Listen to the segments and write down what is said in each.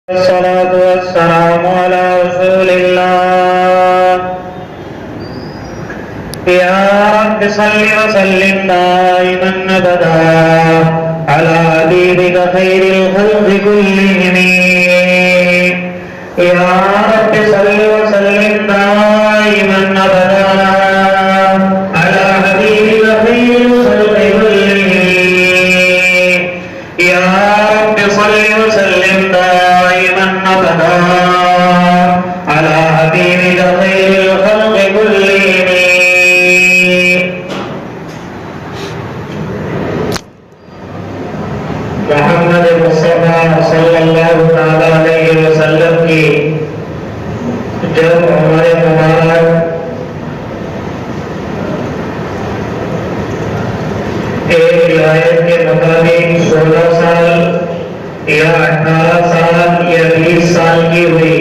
अस्सलातु वस्सलामु अला रसूलिल्लाह। या रब्बि सल्लि व सल्लिम दाइमन अबदा अला हबीबिका खैरिल खल्qi कुल्लिहिम। या रब्बि सल्लि व सल्लिम दाइमन अबदा अला हबीबिका खैरिल खल्qi कुल्लिहिम। या रब्बि सल्लि व सल्लिम दाइमन अबदा अला हबीबिका खैरिल खल्qi कुल्लिहिम। मोहम्मद मुस्तफा सल्लल्लाहु तआला अलैहि वसल्लम की जब हमारे मुबारक एक रिवायत के मुताबिक 16 साल या 18 साल या 20 साल की हुई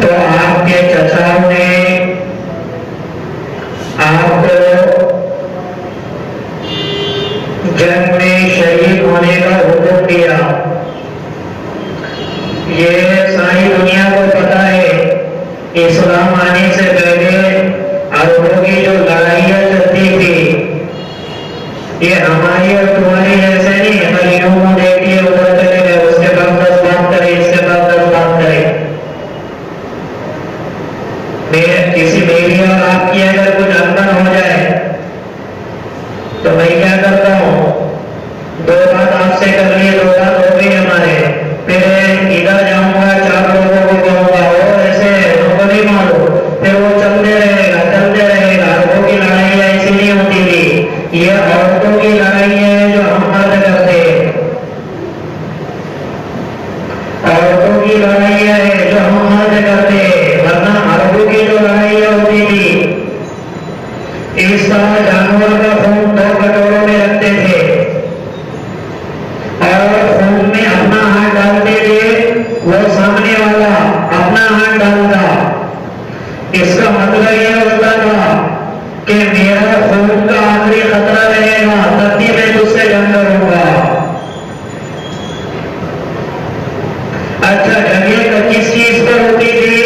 तो आपके चचा ने आपको जंग में शहीद होने का हुक्म दिया। ये सारी दुनिया को पता है, इस्लाम आने से पहले अरबों की जो लड़ाइयाँ चलती थी ये हमारी और तुम्हारी जैसे नहीं, हमारी यूं देखिए उधर चले गए, उसके बाद 10 बात करे, इसके बाद 10 बात करे। किसी मेरी और आपकी अगर कुछ अनबन हो जाए तो मैं क्या करता हूँ, 2 बात आपसे कर लिए, 2 बात हो गई हमारे, फिर इधर जाऊंगा 4 लोगों को कहूंगा वो ऐसे उनको नहीं मारो, फिर वो चलते रहेगा। औरतों की लड़ाई ऐसी नहीं होती थी, ये औरतों की लड़ाई है जो हम मर्द करते हैं। औरतों की लड़ाई है जो हम मर्द करते हैं, वरना अरबों की जो लड़ाई होती थी इस तरह जानवर का खून 2 कटोरों में रखते थे और खून में अपना हाथ डालते थे, वो सामने वाला अपना हाथ डालता। इसका मतलब यह होता था कि मेरा खून का आखिरी खतरा रहेगा तभी मैं तुझसे जंग करूंगा। अच्छा, जंगें किस चीज पर होती थी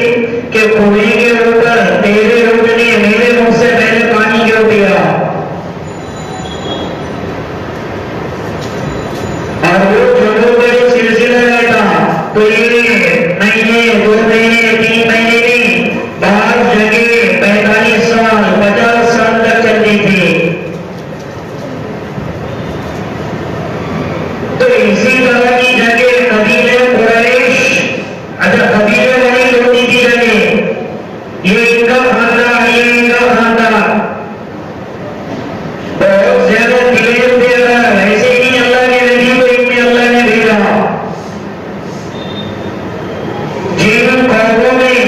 कि कुएं के ऊपर तेरे ऊँट ने मेरे मुंह से पहले पानी क्यों पिया, और वो छोटों का जो सिलसिला रहता तो ये महीने 2 महीने 3 महीने नहीं, 12 जगह 45 साल 50 साल तक चलती थी। तो इसी तरह की जगह कबीले कुरैश, अच्छा कबीले वाली होती थी जगह, ये इनका खानदान, ये इनका खानदान, बहुत ज्यादा दिलेर दे रहा है। ऐसे ही अल्लाह के नबी को इनमें अल्लाह ने भेजा। जिन कौमों में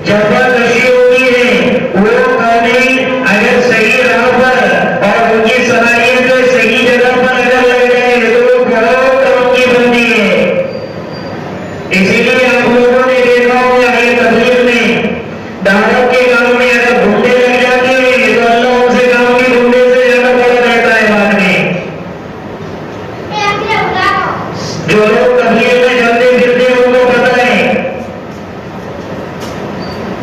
जबरदस्ती होती है वो कौमें अगर सही राह पर और उनकी सलाहियत सही जगह पर अगर लग जाए तो वो बहुत तरक्की बनती है। इसीलिए आप लोगों ने देखा होगा ये तबलीग में दावत के काम में अगर घूमने लग जाते हैं तो अल्लाह उनसे काम की घूमने से ज्यादा बड़ा रहता है बाद में। जो लोग तबलीग में चलते फिरते उनको पता है।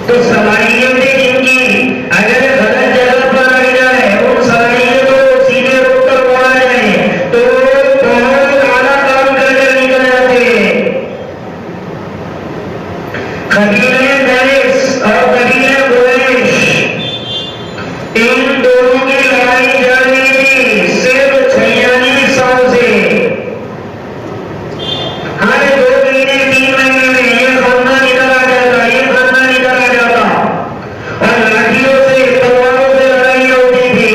तो सलाहियतें इनकी अगर गलत जगह पर लग जाए, उन सलाहियतों को सीधे रोक कर मोड़ा जाए तो बहुत आला काम करके निकल जाते हैं। कबीले बैस और कबीले कुरैश, इन दोनों की लड़ाई चल रही थी सिर्फ 46 साल से। हर 2 महीने 3 महीने में ये खानदान इधर आ जाता, ये खानदान इधर आ जाता और लाठियों से तलवारों से लड़ाई होती थी।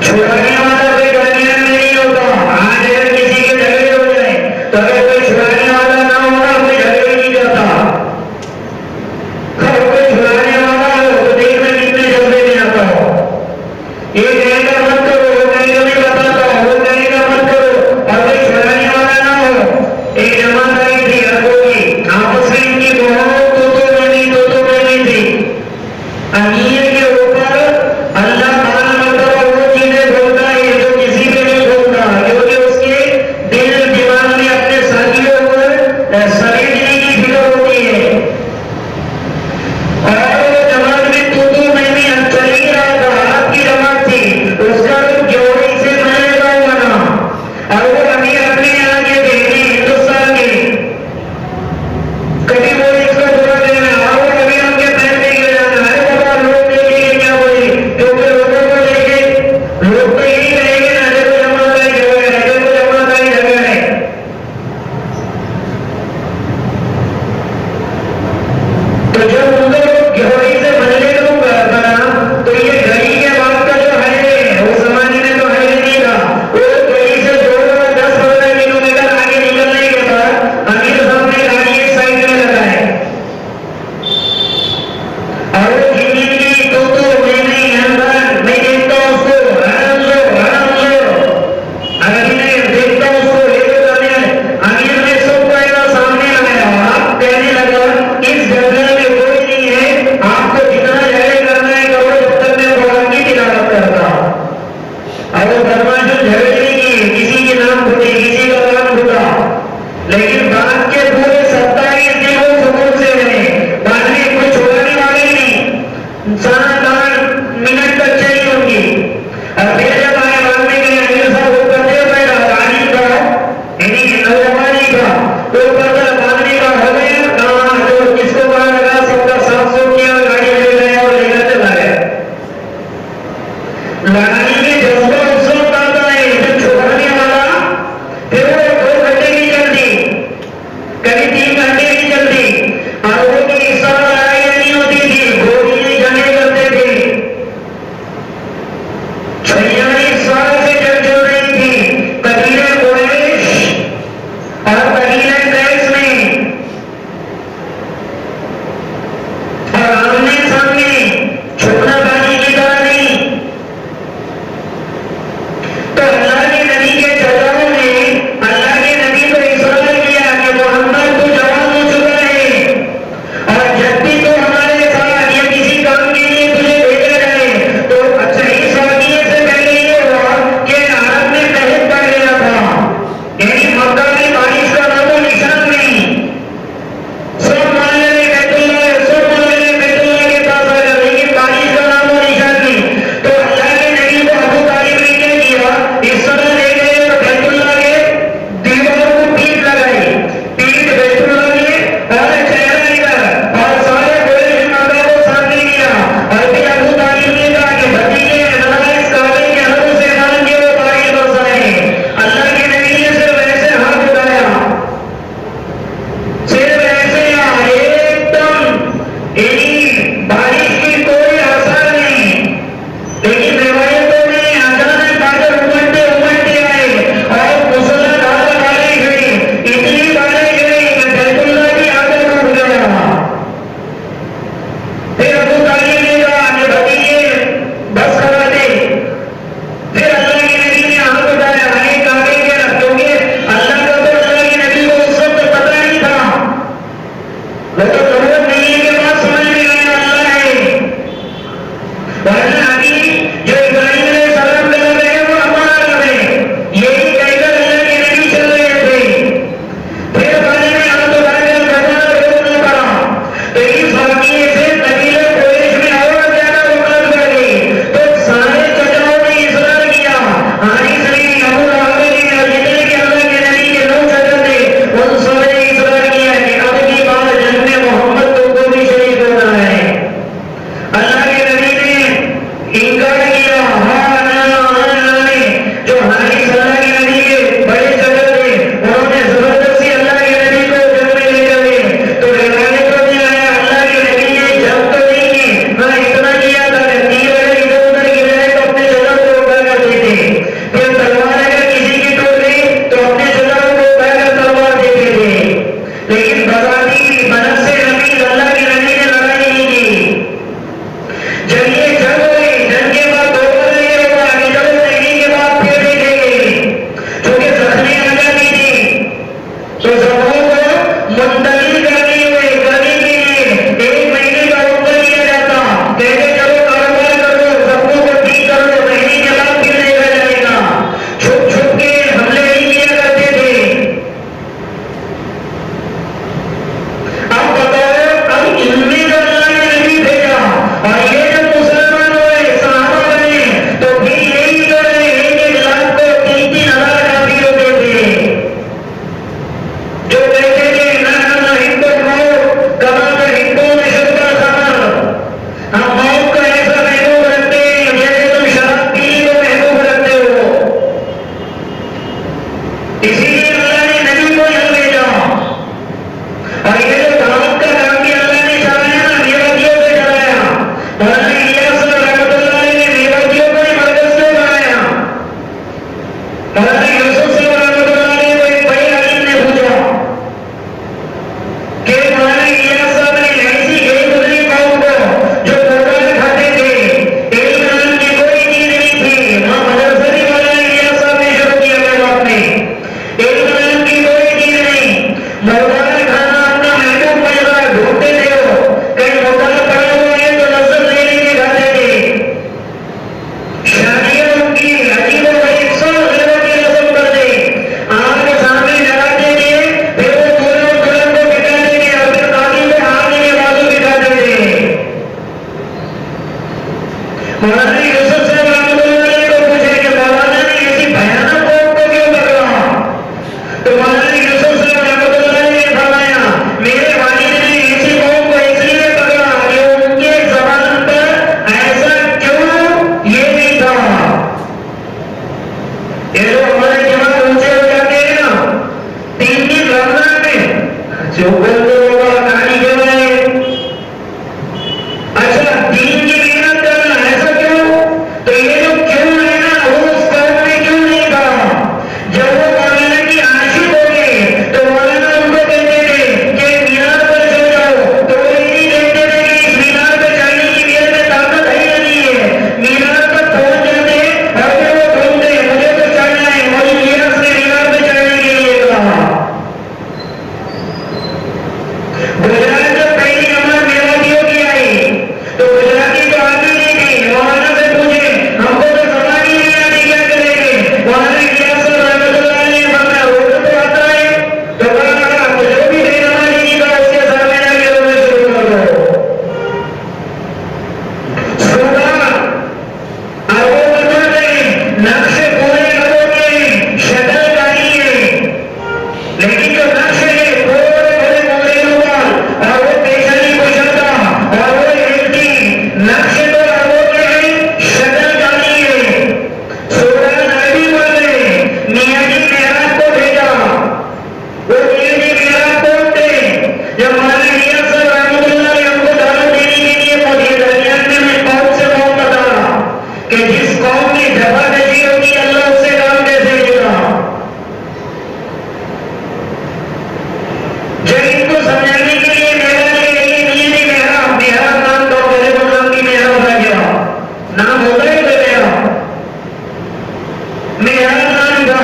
छुड़ाने वाला कोई दरमियान में नहीं होता। आज अगर किसी के झगड़े हो जाए तो अगर कोई छुड़ाने वाला ना होगा कोई झगड़े नहीं जाता। कोई छुड़ाने वाला हो तो देखना कितने झगड़े में आता हो। ये कहेगा मत करो, वो कहेगा मैं बताता हूँ, वो कहेगा मत करो, और कोई छुड़ाने वाला ना हो। एक जमात आई थी अरबों की, आपस में इनकी बहुत तो बनी थी। अमीर के ऊपर अल्लाह माल मरता लड़ाई में जज्बा उस वक्त आता है जब छुड़ाने वाला फिर वो 2 घंटे की चलती, कभी 3 घंटे की चलती, आरोप की इस तरह लड़ाई नहीं होती थी, गोली नहीं जंगे करते थे। 46 साल से जंग चल रही थी कबीले कुरैश और कबीले कैस में, और आमने सामने छोटा बाजी की तरह नहीं। तो अल्लाह के नबी के चौधारों ने अल्लाह के नबी को इशारा किया कि मोहम्मद तो जवान हो चुका है, और जब भी तो हमारे साथ या किसी काम के लिए तुझे भेजा जाए तो अच्छा इस वाक़ये से पहले ये हुआ कि अरब में कहत पड़ गया था, यानी मक्का में बारिश का नामो निशान नहीं। सब मान लेने बैतुल्लाह, सब मान लेने बैतुल्लाह के पास आ गए, लेकिन बारिश का नामो निशान नहीं। तो अल्लाह के नबी को अबू तालिब ने क्या किया, इस तरह ले गए तो बैतुल्लाह के दीवार को पीठ लगाई, पीठ बैतुल्लाह के और चेहरा इधर, और सारे कुरैश मक्का को सामने किया। और फिर अबू तालिब ने कहा कि भतीजे जरा इस काबे के हरों से मान के वो बारिश बरसाए। अल्लाह के नबी ने सिर्फ ऐसे हाथ उठाया, सिर्फ ऐसे एकदम, बारिश की कोई आसार नहीं, लेकिन रिवायतों में अचानक बादल उमड़ते आए और मूसलाधार बारिश हुई, इतनी बारिश हुई कि बैतुल्लाह की आदत टूट गया। फिर अबू तालिब ने कहा कि भतीजे बस करा दे। फिर अल्लाह के नबी ने हाथ उठाया, है काबे के रब, क्योंकि अल्लाह का तो अल्लाह के नबी को उस वक्त पता नहीं था, वो तो जरूरत नहीं है के बाद समझ में आया अल्लाह है। वरना अभी जो इब्राहिम अलैहिस्सलाम लगा रहे हैं वो हमारा रब है, यही कहकर अल्लाह के नबी चल रहे थे। फिर पानी में हाथ उठाकर करना रोकना पड़ा। तो इस वाक़ये से कबीले कुरैश में और ज्यादा रुकावट बढ़ गई। तो सारे चचाओं ने इसरार किया, हारिस ने, अबू लहब ने, और जितने के अल्लाह के नबी के 9 चचा थे उन सबने इसरार किया कि अब की बार जंग में मोहम्मद तुमको भी शरीक होना है। अल्लाह के नबी ने इनकार किया, हाँ ना ने जो हारिस अल्लाह के नबी के बड़े चचा थे उन्होंने जबरदस्ती अल्लाह के नबी को जंग में लेकर गए। तो रिवायतों में आया अल्लाह के नबी ने जंग तो नहीं की, हाँ इतना किया था कि तीर अगर इधर उधर गिराए तो अपने चचा को रोका करते थे, फिर तलवार अगर किसी की टूट गई तो अपने चचा को रोका तलवार देते थे। लेकिन बजाती बनत से नबी अल्लाह के नबी ने लड़ाई नहीं की। जब ये जंग हुई, जंग के बाद 2 ये जो हमारे दिमाग ऊंचे हो जाते हैं ना, 3 दिन रमजान में जो बोलते होगा कहानी के बारे। अच्छा, दीन की मेहनत करना, ऐसा क्यों? तो ये जो क्यों है ना, वो उस कौम में क्यों नहीं था? जब वो मौलाना की आशिक हो गए तो मौलाना उनको कहते थे कि मीनार पर चढ़ जाओ, तो वो ये नहीं कहते थे कि इस मीनार पर चढ़ने की मेरे में ताकत है या नहीं है। मीनार पर पहुंच जाते और फिर वो ढूंढते, मुझे तो चढ़ना है, मुझे मीनार से मीनार पर चढ़ने के लिए कहा। गुजरात जब पहली नमाज मेवातियों की आई तो गुजराती तो आती नहीं थी, मौलाना से पूछे हमको तो समझ ही नहीं आती क्या करेंगे। मौलाना गियासुर रहमतुल्लाह ने बताया वो तो आता है, तो कहा तो जो भी बेनमाज नहीं था उसके सर में जाके रोने शुरू कर दो। सुबह अब वो बता रहे नक्शे पूरे अरबों के शक्ल कारी है, लेकिन जो नक्श है थोड़े थोड़े मोगरेलों का और वो पेशानी कुशलता और वो एल्टी नक्श तो अरबों के हैं, शक्ल कारी है। सूरज नबी बोल रहे मियाँ जी मेहराब को भेजा, वो मियाँ जी मेहराब कौन थे? जब मौलाना गियासुर रहमतुल्लाह ने हमको दावत देने के लिए पहुंचे दरमियान में मैं कौन से कौम बता कि जिस कौम में जबरदस्ती होगी अल्लाह उससे काम कैसे लेगा। जब इनको समझाने के लिए मेहराब ले गई, नहीं नहीं मेहराब मेहराब नाम दो, मेरे को नाम की मेहराब रह गया, नाम होता है मेहराब, मेहराब नाम था।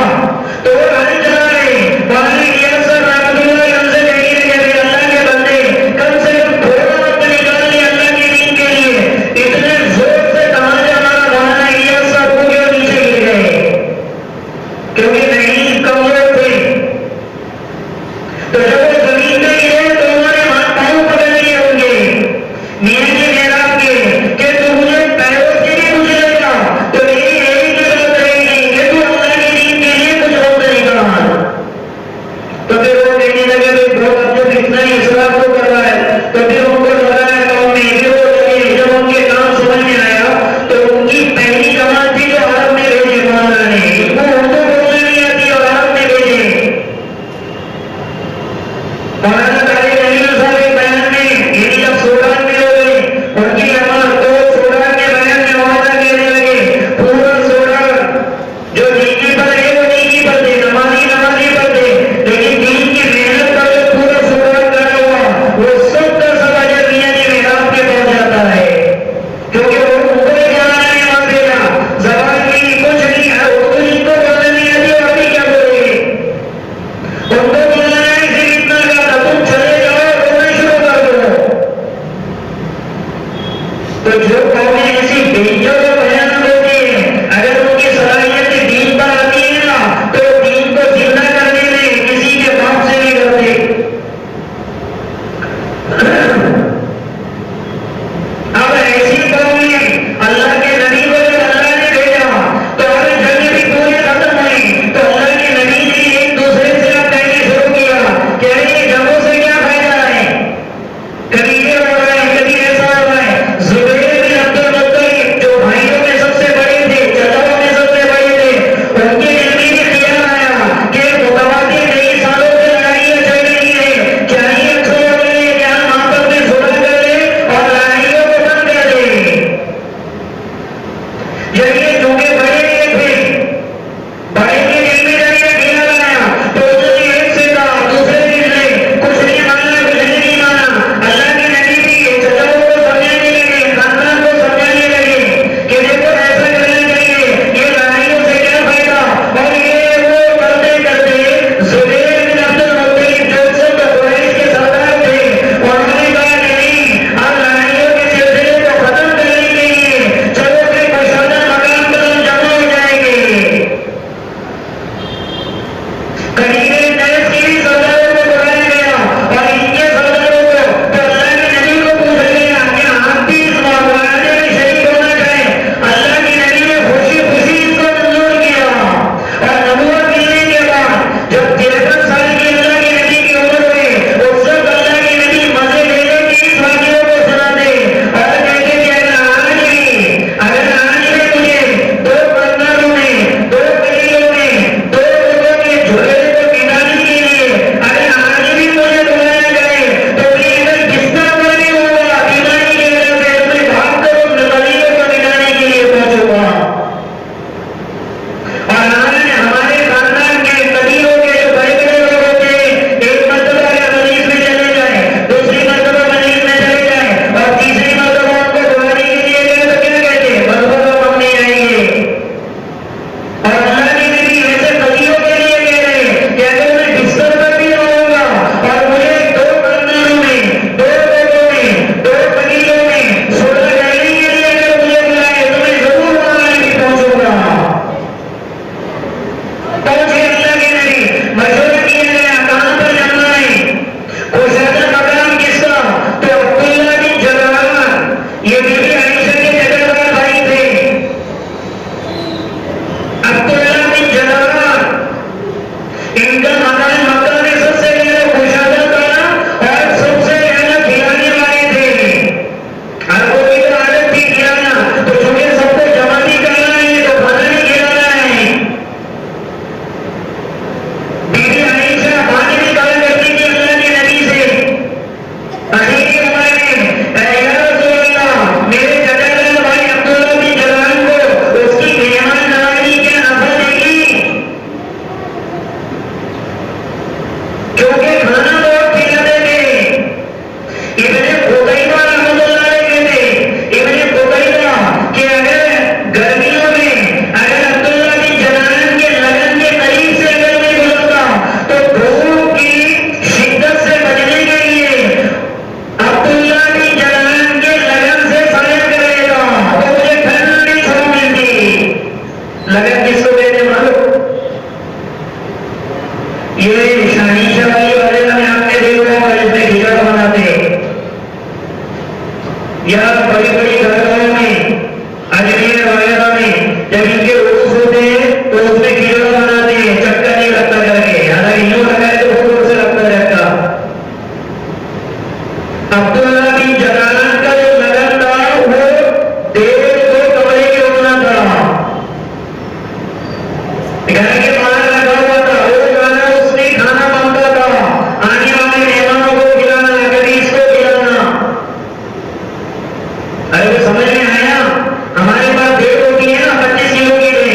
तो वो हाल चला रहे मौलाना गियासुर रहमतुल्लाह हमसे कही रहे अल्लाह के बंदे कम से कम थोड़ा वक्त निकाल ले अल्लाह के दीन के लिए। इतने जोर से तमाचा मारा मौलाना गियासुर को नीचे लगन किसको कहते हैं मालूम? ये शाही शबाई वाले में आपने देखा होगा जिसमें खिचड़ा बनाते हैं, या बड़ी बड़ी दरगाहों में, अजमेर वगैरह में जब इनके उर्स होते हैं तो उसमें खिचड़ा बनाते हैं, चक्का नहीं लगता करके, हालांकि यूं लगा है तो जोर से लगता रहता। अब्दुल्ला बिन जलान का जो लगन था वो 1.5 कमरे के होना था, घर के बाहर लगा हुआ था, वो गाना उसमें खाना बनता था, आने वाले मेहमानों को खिलाना, गरीब को खिलाना। अरे वो समझ में आया? हमारे पास 1.5 रोटी है ना 25 किलो की है,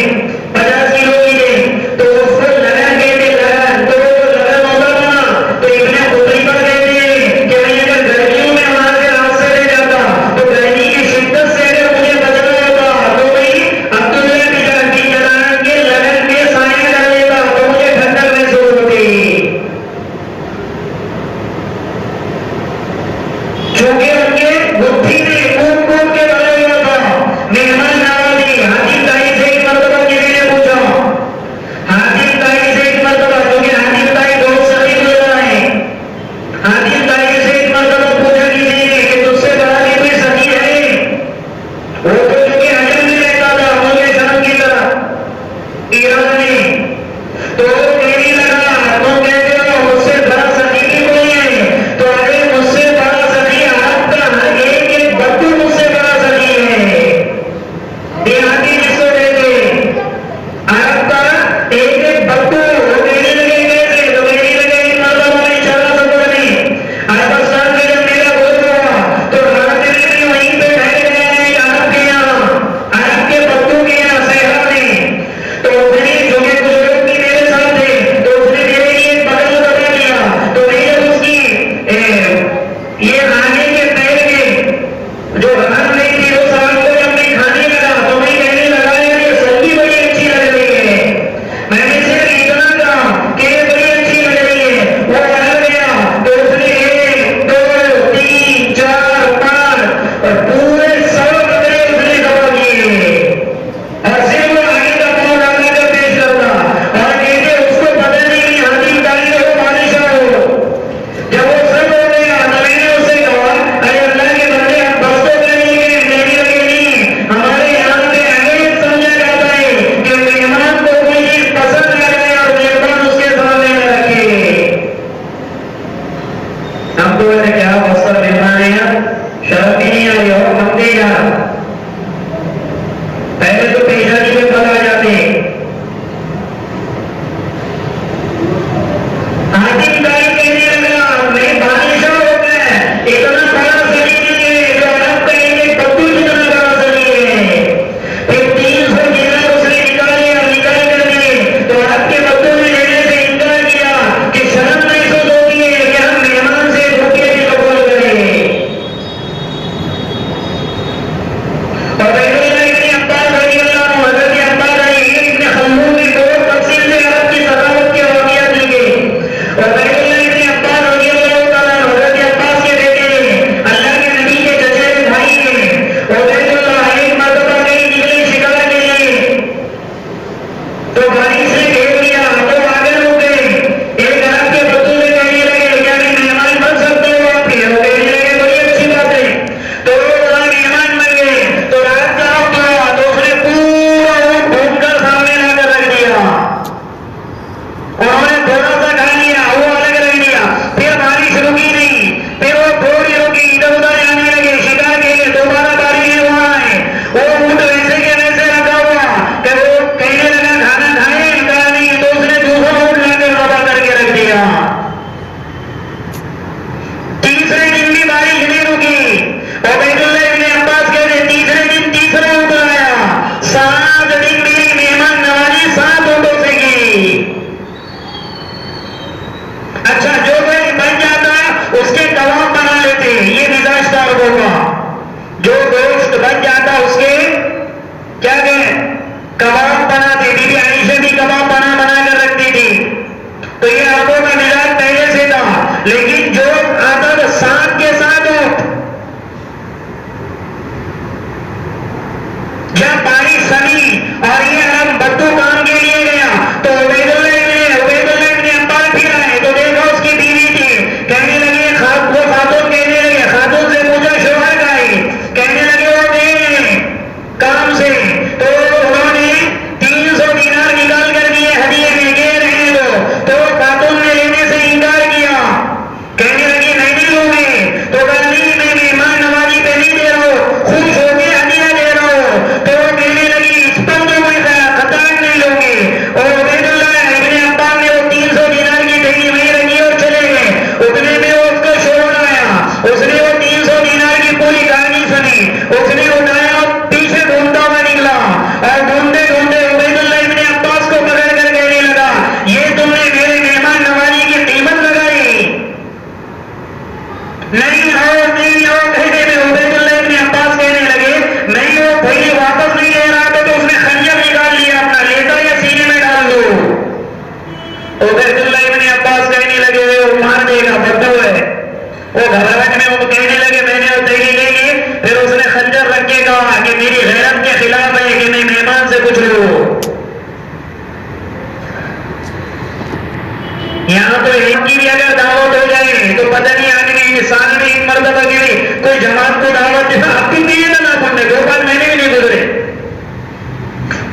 यहाँ तो एक की भी अगर दावत हो जाए तो पता नहीं आगे साल में एक मरतबा की भी कोई जमात को दावत दे, आपकी दिए ना पढ़ने 2-5 महीने भी नहीं गुजरे,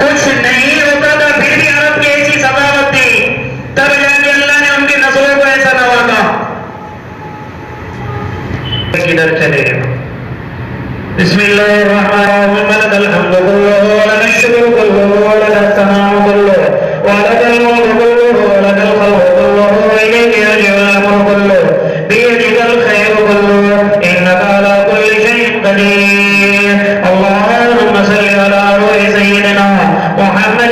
कुछ नहीं होता था, फिर भी अरब की ऐसी सजावट थी, तब जाके अल्लाह ने उनकी नस्लों को ऐसा नवाजा। किधर चले बिस्मिल्लाहिर्रहमानिर्रहीम लकल हम्दु कुल्लुहु व लकल शुक्रू कुल्लुहु व लकस सनाउ कुल्लुहु व लकल मुल्कु कुल्लुहु व लकल खल्कु कुल्लुहु व इलैका यरजि'ul अम्रु कुल्लुहु बियदिकल खैरु कुल्लुहु इन्नका अला कुल्लि शैइन क़दीर। अल्लाहुम्मा सल्लि अला रूहि सय्यिदिना मुहम्मद